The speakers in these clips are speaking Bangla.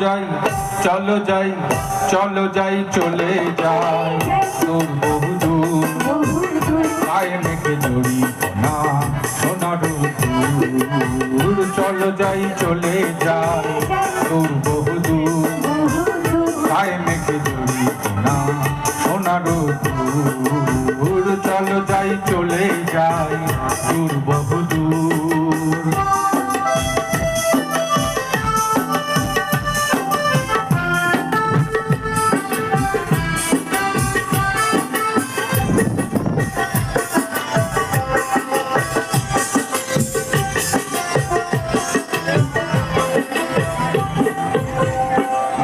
যাই চলো যাই চলো যাই চলে যাই দূর বহু দূর গায়ে মেঘে জড়ি না সোনার দূর চলো যাই চলে যাই দূর বহু দূর গায়ে মেঘে জড়ি না সোনার দূর চলো যাই চলে যাই দূর বহু দূর।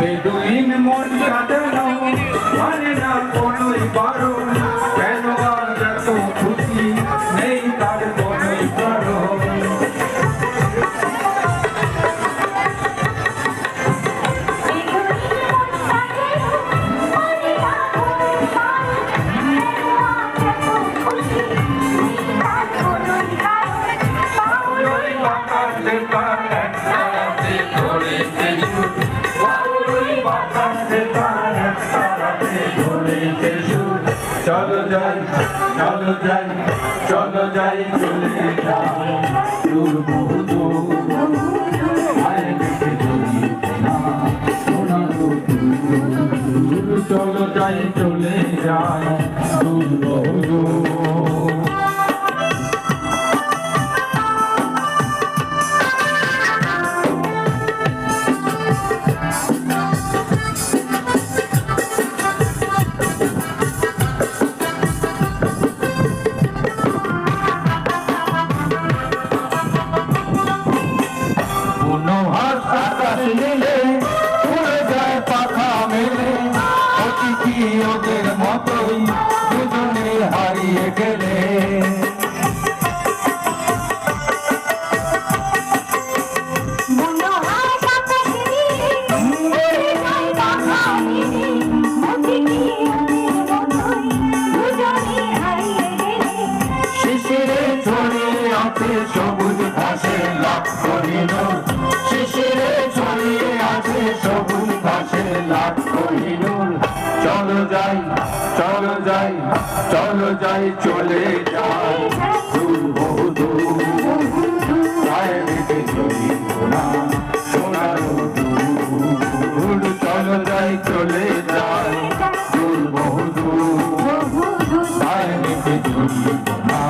বেদুইন মন কাটানো মানে না কোনোই বারণ, কেন আজ এত খুশি নেই তার কোনোই কারণ। চলো যাই চলো যাই চলো যাই চলে যাই দূর বহু দূর গায়ে মেঘে জড়ি না সোনার দূর চলো যাই চলে যাই দূর বহু দূর। ওদের মতোই দুজনে হারিয়ে গেলে শিশিরে ছড়িয়ে আছে সবুজ ঘাসে লাভ করিল, শিশিরে ছড়িয়ে আছে সবুজ ঘাসে লাভ করিল। চলো যাই চলো যাই চলো যাই চলে যাই দূর বহু দূর গায়ে মেঘে জড়ি না সোনার দূর চলো যাই চলে যাই দূর বহু দূর গায়ে মেঘে জড়ি না